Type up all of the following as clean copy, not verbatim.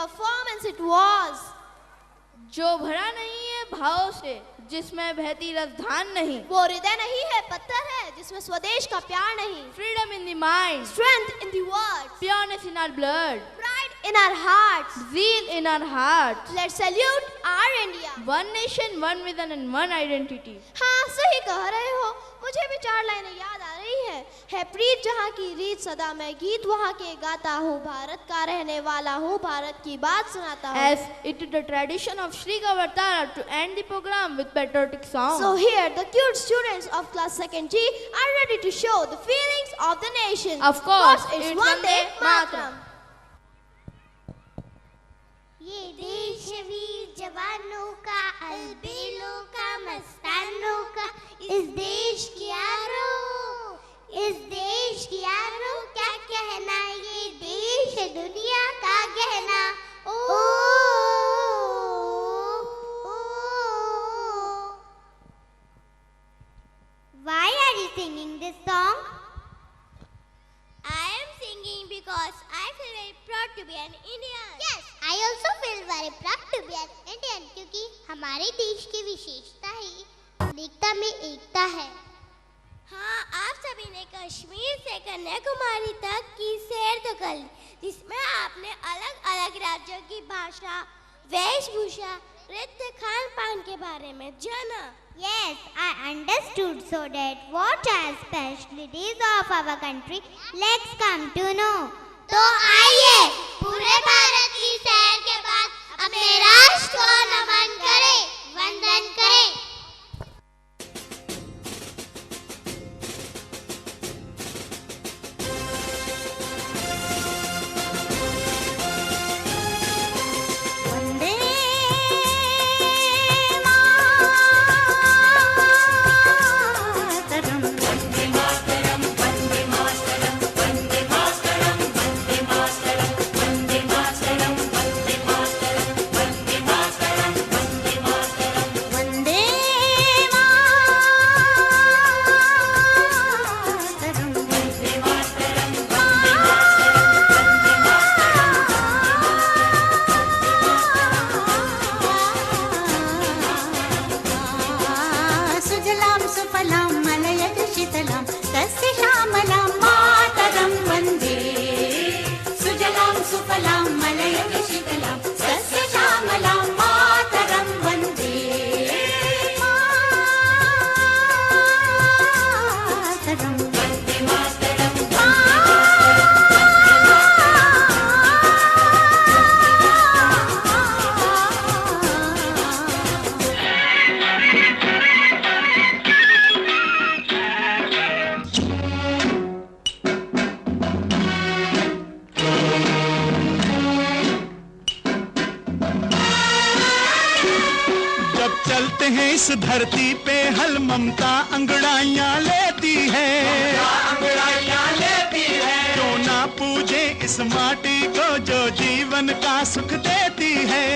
performance it was. जो भरा नहीं है भाव से, जिसमें बहती राजधान नहीं, वो हृदय नहीं है, पत्थर है, जिसमें स्वदेश का प्यार नहीं. freedom in the mind, Strength in the words, pureness in our blood, pride in our hearts. zeal in our hearts, Let's salute our India. one nation, one vision and one identity. हाँ, सही कह रहे हो. मुझे भी 4 लाइनें याद आ रही है प्रीत जहाँ की रीत सदा मैं गीत वहाँ के गाता हूँ, भारत का रहने वाला हूँ, भारत की बात सुनाता हूँ. As it is the tradition of Sri Gavatara to end the program with patriotic song. So here the cute students of class 2nd G are ready to show the feelings of the nation. Of course, it's it's Vande Vande Mataram. Mataram. ये देश वीर जवानों का, अलबेलों का, मस्तानों का, इस देश की यारों, इस देश की यारों क्या कहना, ये देश है दुनिया का गहना. ओ, Why are you singing this song? I am singing because I feel very proud to be an Indian. Yes, I also feel very proud to be an Indian क्योंकि हमारे देश की विशेषता ही अनेकता में एकता है. हाँ, आप सभी ने कश्मीर से कन्याकुमारी तक की सैर तो कर ली, जिसमें आपने अलग अलग राज्यों की भाषा, वेशभूषा, नृत्य, खान पान के बारे में जाना. Yes, I understood so that what are specialties of our country. Let's come to know. तो आइए पूरे भारत की सैर के बाद अपने राष्ट्र को नमन करें, वंदन करें. इस धरती पे हल ममता अंगड़ाइयां लेती है, क्यों ना पूजे इस माटी को जो जीवन का सुख देती है,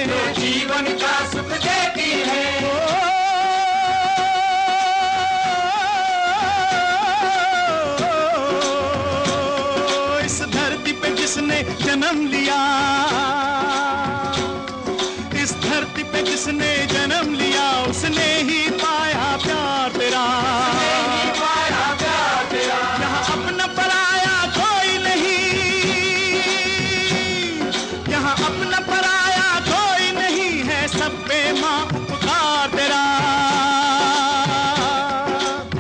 इस धरती पे जिसने जन्म लिया, इस धरती पे जिसने जन्म लिया, उसने ही पाया प्यार तेरा, यहाँ अपना पराया कोई नहीं, यहाँ अपना पराया कोई नहीं है, सब पे माँ उपकार तेरा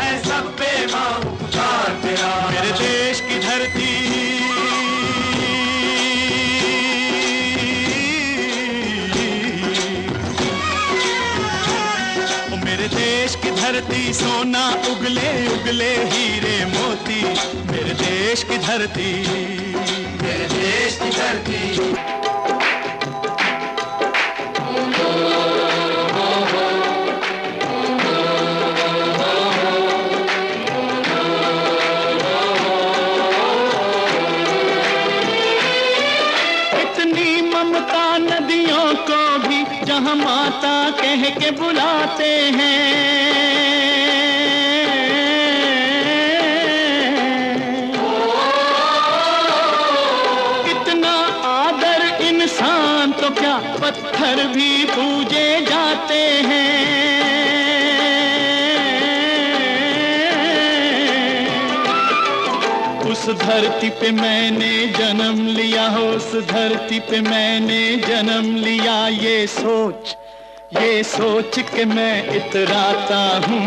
है, सब पे माँ उपकार तेरा. मेरे देश की धरती, देश की धरती सोना उगले उगले हीरे मोती, मेरे देश की धरती, मेरे देश की धरती. इतनी ममता नदियों को भी जहाँ माता कह के बुलाते हैं, कितना आदर इंसान तो तो क्या पत्थर भी पूजे जाते हैं। उस धरती पे मैंने जन्म लिया, उस धरती पे मैंने जन्म लिया, ये सोच के मैं इतराता हूँ।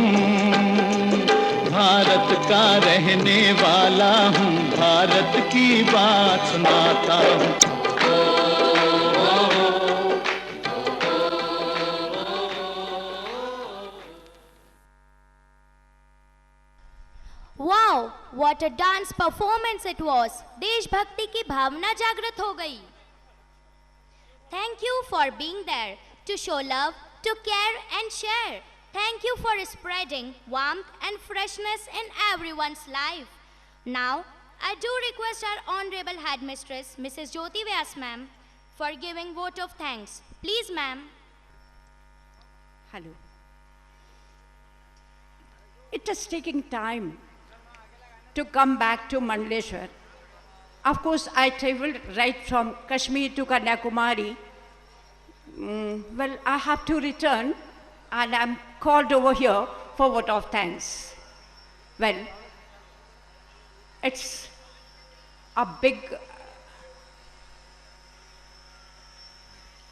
भारत का रहने वाला हूँ, भारत की बात सुनाता हूँ। Wow, what a dance performance it was. देशभक्ति की भावना जागृत हो गई. Thank you for being there to show love, to care and share. Thank you for spreading warmth and freshness in everyone's life. Now, I do request our Honorable Headmistress, Mrs. Jyoti Vyas ma'am, for giving vote of thanks. Please, ma'am. Hello. It is taking time to come back to Mandaleshwar. Of course, I traveled right from Kashmir to Kanyakumari. Well, I have to return and I'm called over here for vote of thanks. Well, it's a big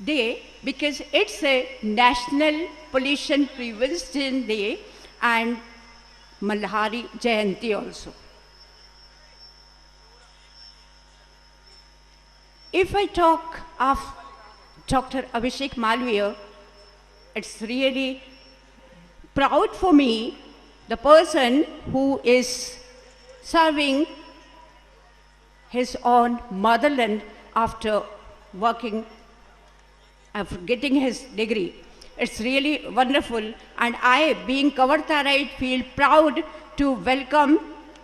day because it's a National Pollution Prevention Day and Malhari Jayanti also. If I talk of Dr. Abhishek Malviya, it's really proud for me, the person who is serving his own motherland after working, after getting his degree. It's really wonderful, and I, being Kavartharite, feel proud to welcome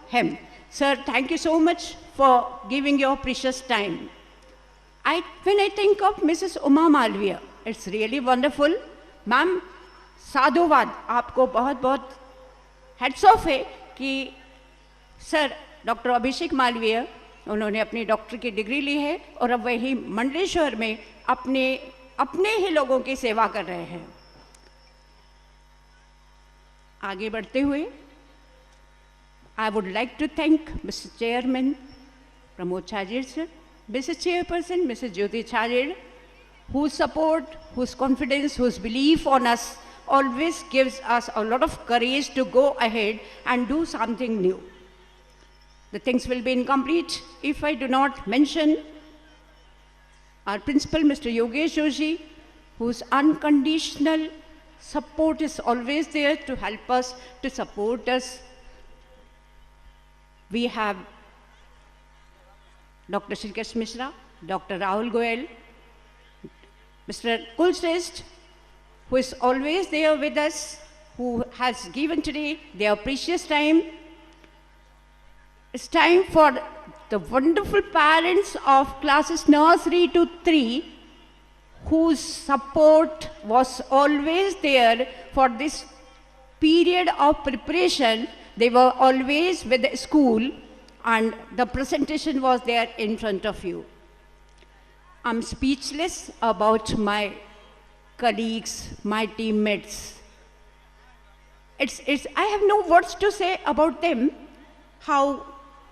him. Sir, thank you so much for giving your precious time. When I think of Mrs. Uma Malviya, it's really wonderful. Ma'am, साधुवाद, आपको बहुत बहुत heads of है कि sir doctor अभिषेक मालवीय उन्होंने अपनी doctor की degree ली है और अब वही मंडलेश्वर में अपने ही लोगों की सेवा कर रहे हैं. आगे बढ़ते हुए I would like to thank Mr. Chairman Pramod Chajir sir, Mrs. Chairperson Mrs. Jyoti Chajir, whose support, whose confidence, whose belief on us always gives us a lot of courage to go ahead and do something new. The things will be incomplete if I do not mention our principal, Mr. Yogesh Joshi, whose unconditional support is always there to help us, to support us. We have Dr. Shrikesh Mishra, Dr. Rahul Goyal, Mr. Kulshrest, who is always there with us, who has given today their precious time. It's time for the wonderful parents of classes nursery to 3, whose support was always there for this period of preparation. They were always with the school and the presentation was there in front of you. I'm speechless about my colleagues, my teammates. I have no words to say about them, how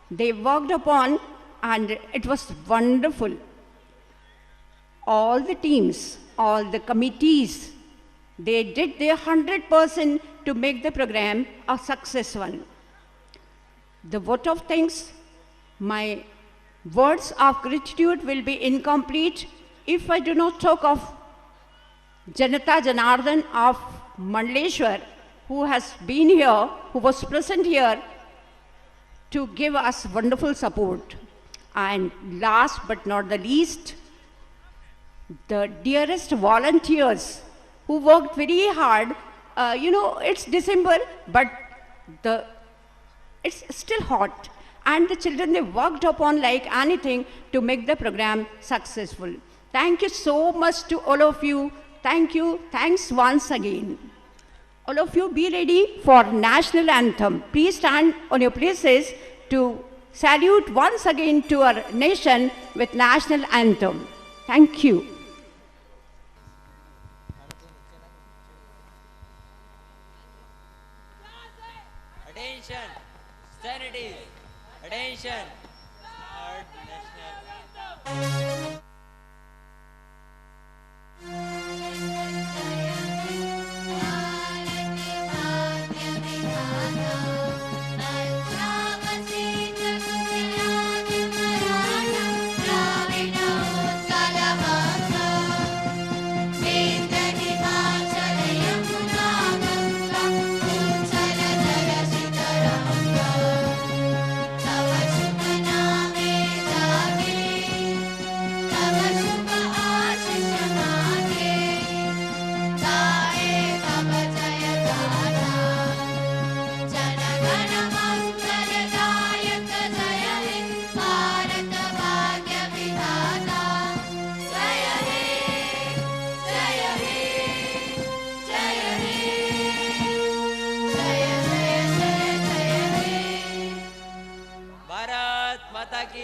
they worked upon, and it was wonderful. All the teams, all the committees, they did their 100% to make the program a success one. The vote of thanks, my words of gratitude will be incomplete if I do not talk of Janata Janardhan of Mandaleshwar, who has been here, who was present here to give us wonderful support. And last but not the least, the dearest volunteers who worked very hard. It's December, but it's still hot. And the children, they worked upon like anything to make the program successful. Thank you so much to all of you. Thank you. Thanks once again. All of you be ready for national anthem. Please stand on your places to salute once again to our nation with national anthem. Thank you. Attention. Third national. Bharat माता की